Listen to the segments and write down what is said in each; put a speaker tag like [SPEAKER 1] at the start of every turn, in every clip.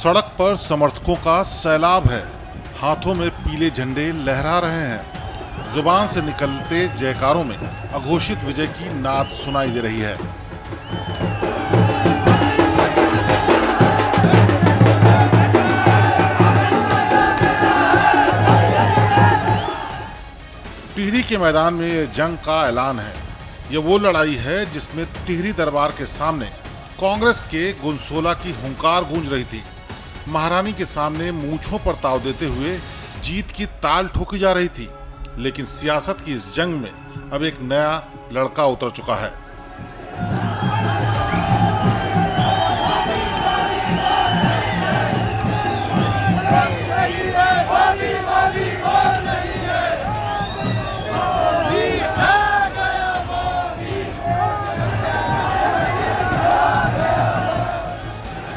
[SPEAKER 1] सड़क पर समर्थकों का सैलाब है। हाथों में पीले झंडे लहरा रहे हैं। जुबान से निकलते जयकारों में अघोषित विजय की नाद सुनाई दे रही है। टिहरी के मैदान में ये जंग का ऐलान है। ये वो लड़ाई है जिसमें टिहरी दरबार के सामने कांग्रेस के गुनसोला की हुंकार गूंज रही थी। महारानी के सामने मूंछों पर ताव देते हुए जीत की ताल ठोकी जा रही थी। लेकिन सियासत की इस जंग में अब एक नया लड़का उतर चुका है।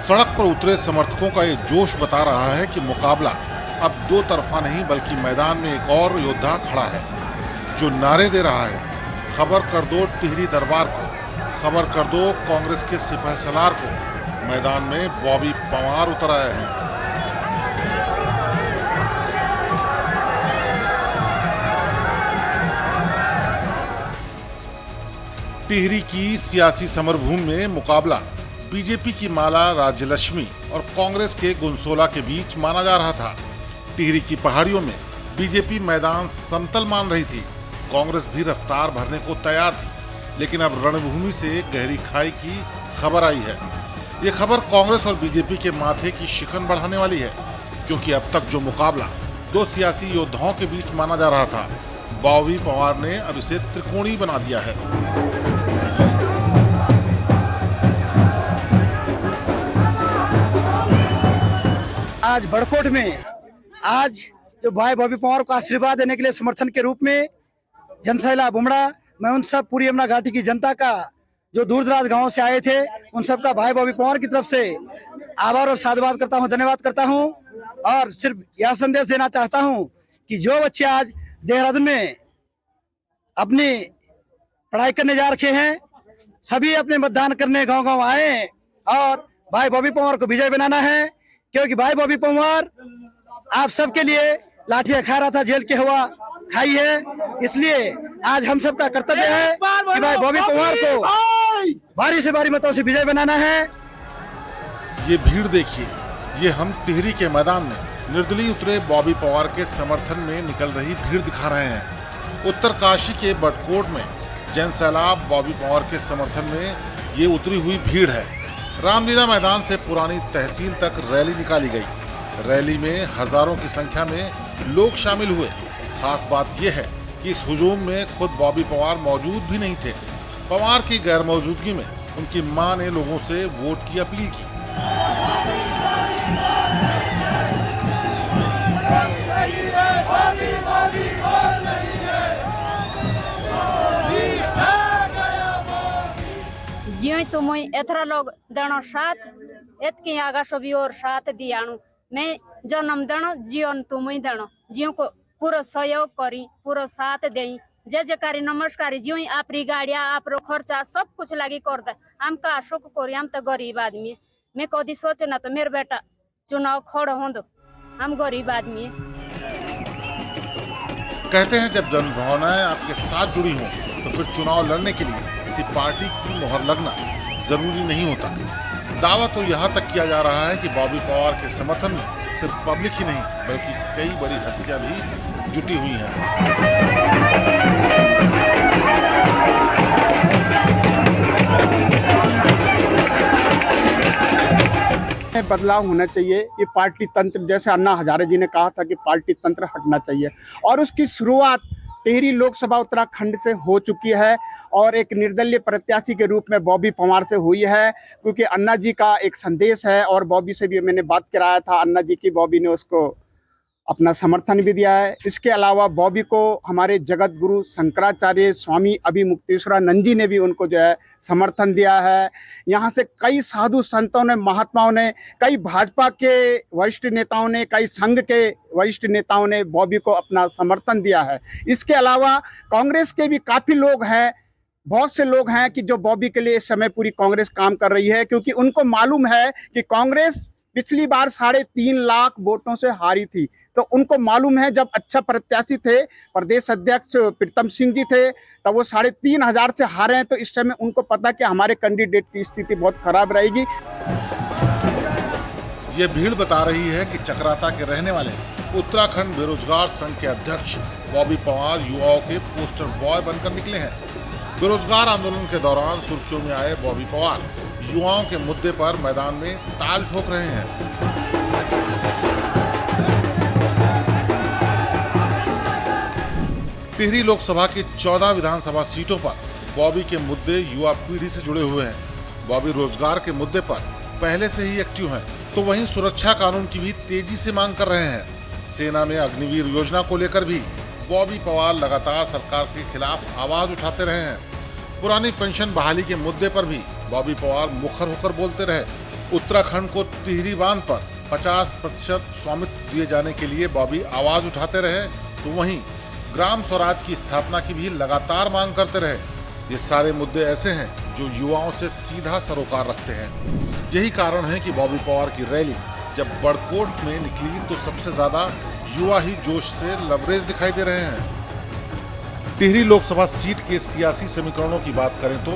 [SPEAKER 1] सड़क पर उतरे समर्थकों का ये जोश बता रहा है कि मुकाबला अब दो तरफा नहीं बल्कि मैदान में एक और योद्धा खड़ा है जो नारे दे रहा है, खबर कर दो टिहरी दरबार को, खबर कर दो कांग्रेस के सिपहसालार को। मैदान में बॉबी पंवार उतर आए हैं। टिहरी की सियासी समरभूमि में मुकाबला बीजेपी की माला राज्यलक्ष्मी और कांग्रेस के गुनसोला के बीच माना जा रहा था। टिहरी की पहाड़ियों में बीजेपी मैदान समतल मान रही थी। कांग्रेस भी रफ्तार भरने को तैयार थी। लेकिन अब रणभूमि से गहरी खाई की खबर आई है। ये खबर कांग्रेस और बीजेपी के माथे की शिकन बढ़ाने वाली है, क्योंकि अब तक जो मुकाबला दो सियासी योद्धाओं के बीच माना जा रहा था, बॉबी पंवार ने अब इसे त्रिकोणीय बना दिया है।
[SPEAKER 2] आज बड़कोट में आज जो भाई बॉबी पंवार को आशीर्वाद देने के लिए समर्थन के रूप में जनसैलाब उमड़ा। मैं उन सब पूरी यमुना घाटी की जनता का जो दूर दराज गांवों से आए थे, उन सब का भाई बॉबी पंवार की तरफ से आभार और साधुवाद करता हूं, धन्यवाद करता हूं। और सिर्फ यह संदेश देना चाहता हूं कि जो बच्चे आज देहरादून में अपनी पढ़ाई करने जा रखे हैं, सभी अपने मतदान करने गाँव गाँव आए और भाई बॉबी पंवार को विजय बनाना है। क्योंकि भाई बॉबी पंवार आप सबके लिए लाठियां खा रहा था, जेल की हवा खाई है। इसलिए आज हम सबका कर्तव्य है कि भाई बॉबी पंवार को भारी से भारी मतों से विजय बनाना है।
[SPEAKER 1] ये भीड़ देखिए, ये हम टिहरी के मैदान में निर्दलीय उतरे बॉबी पंवार के समर्थन में निकल रही भीड़ दिखा रहे हैं। उत्तरकाशी के बड़कोट में जनसैलाब बॉबी पंवार के समर्थन में ये उतरी हुई भीड़ है। रामलीला मैदान से पुरानी तहसील तक रैली निकाली गई। रैली में हजारों की संख्या में लोग शामिल हुए। खास बात यह है कि इस हुजूम में खुद बॉबी पंवार मौजूद भी नहीं थे। पंवार की गैर मौजूदगी में उनकी मां ने लोगों से वोट की अपील की।
[SPEAKER 3] जियो तो मैं एथरा लोग दणो साथ एतकी आगा सभी और साथ दियाणु मैं जन्म दणो जीवन तुम्हें दणो जियो को पूरा सहयोग करी, पूरा साथ देई, जय जयकारी नमस्कारी। जियो आप गाड़िया आप खर्चा सब कुछ लगी कर दे। हम का शोक करी, हम तो गरीब आदमी। मैं कभी सोचे ना तो मेरे बेटा चुनाव खड़ा हो दो, हम गरीब आदमी।
[SPEAKER 1] कहते हैं जब जनभावनाएं आपके साथ जुड़ी हों तो फिर चुनाव लड़ने के लिए किसी पार्टी की मुहर लगना जरूरी नहीं होता। दावा तो यहाँ तक किया जा रहा है कि बॉबी पंवार के समर्थन में सिर्फ पब्लिक ही नहीं बल्कि कई बड़ी हस्तियां भी जुटी हुई हैं।
[SPEAKER 4] बदलाव होना चाहिए। ये पार्टी तंत्र, जैसे अन्ना हजारे जी ने कहा था कि पार्टी तंत्र हटना चाहिए, और उसकी शुरुआत टिहरी लोकसभा उत्तराखंड से हो चुकी है और एक निर्दलीय प्रत्याशी के रूप में बॉबी पंवार से हुई है। क्योंकि अन्ना जी का एक संदेश है और बॉबी से भी मैंने बात कराया था अन्ना जी की, बॉबी ने उसको अपना समर्थन भी दिया है। इसके अलावा बॉबी को हमारे जगत गुरु शंकराचार्य स्वामी अभिमुक्तेश्वरानंद जी ने भी उनको जो है समर्थन दिया है। यहाँ से कई साधु संतों ने, महात्माओं ने, कई भाजपा के वरिष्ठ नेताओं ने, कई संघ के वरिष्ठ नेताओं ने बॉबी को अपना समर्थन दिया है। इसके अलावा कांग्रेस के भी काफ़ी लोग हैं, बहुत से लोग हैं कि जो बॉबी के लिए इस समय पूरी कांग्रेस काम कर रही है, क्योंकि उनको मालूम है कि कांग्रेस पिछली बार 3.5 लाख वोटों से हारी थी। तो उनको मालूम है जब अच्छा प्रत्याशी थे, प्रदेश अध्यक्ष प्रीतम सिंह जी थे, तब वो 3,500 से हारे हैं। तो इस समय उनको पता कि हमारे कैंडिडेट की स्थिति बहुत खराब रहेगी।
[SPEAKER 1] ये भीड़ बता रही है कि चक्राता के रहने वाले उत्तराखंड बेरोजगार संघ के अध्यक्ष बॉबी पवार युवाओं के पोस्टर बॉय बनकर निकले हैं। बेरोजगार आंदोलन के दौरान सुर्खियों में आए बॉबी पवार युवाओं के मुद्दे पर मैदान में ताल ठोक रहे हैं। टिहरी लोकसभा की 14 विधानसभा सीटों पर बॉबी के मुद्दे युवा पीढ़ी से जुड़े हुए हैं। बॉबी रोजगार के मुद्दे पर पहले से ही एक्टिव हैं, तो वहीं सुरक्षा कानून की भी तेजी से मांग कर रहे हैं। सेना में अग्निवीर योजना को लेकर भी बॉबी पवार लगातार सरकार के खिलाफ आवाज उठाते रहे हैं। पुरानी पेंशन बहाली के मुद्दे पर भी बॉबी पवार मुखर होकर बोलते रहे। उत्तराखंड को टिहरी बांध पर 50% स्वामित्व दिए जाने के लिए बॉबी आवाज उठाते रहे, तो वहीं ग्राम स्वराज की स्थापना की भी लगातार मांग करते रहे। ये सारे मुद्दे ऐसे हैं जो युवाओं से सीधा सरोकार रखते हैं। यही कारण है कि बॉबी पवार की रैली जब बड़कोट में निकली तो सबसे ज्यादा युवा ही जोश से लबरेज दिखाई दे रहे हैं। टिहरी लोकसभा सीट के सियासी समीकरणों की बात करें तो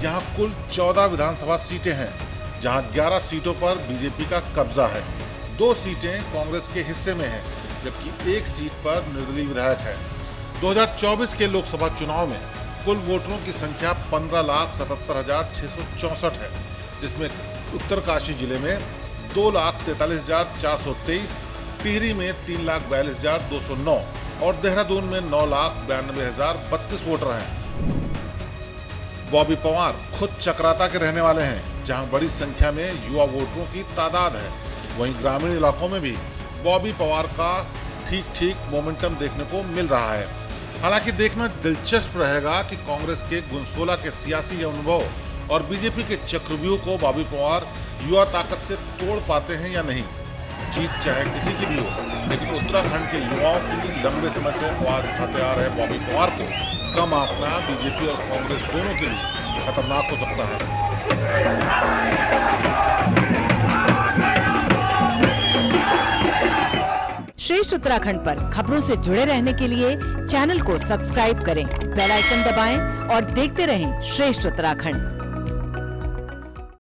[SPEAKER 1] यहाँ कुल 14 विधानसभा सीटें हैं, जहाँ 11 सीटों पर बीजेपी का कब्जा है। 2 सीटें कांग्रेस के हिस्से में हैं, जबकि 1 सीट पर निर्दलीय विधायक है। 2024 के लोकसभा चुनाव में कुल वोटरों की संख्या 15,77,664 है, जिसमें उत्तरकाशी जिले में 2,43,423, टिहरी में 3,42,209 और देहरादून में 9,92,032 वोटर हैं। बॉबी पवार खुद चक्राता के रहने वाले हैं, जहां बड़ी संख्या में युवा वोटरों की तादाद है। वहीं ग्रामीण इलाकों में भी बॉबी पवार का ठीक मोमेंटम देखने को मिल रहा है। हालांकि देखना दिलचस्प रहेगा कि कांग्रेस के गुनसोला के सियासी अनुभव और बीजेपी के चक्रव्यूह को बॉबी पवार युवा ताकत से तोड़ पाते हैं या नहीं। जीत चाहे किसी की भी हो, लेकिन उत्तराखंड के युवाओं की लंबे समय से आवाज उठाते आ रहे बॉबी पवार को कम आंकना बीजेपी और कांग्रेस दोनों के लिए खतरनाक हो सकता है।
[SPEAKER 5] श्रेष्ठ उत्तराखंड पर खबरों से जुड़े रहने के लिए चैनल को सब्सक्राइब करें, बेल आइकन दबाएं और देखते रहें श्रेष्ठ उत्तराखंड।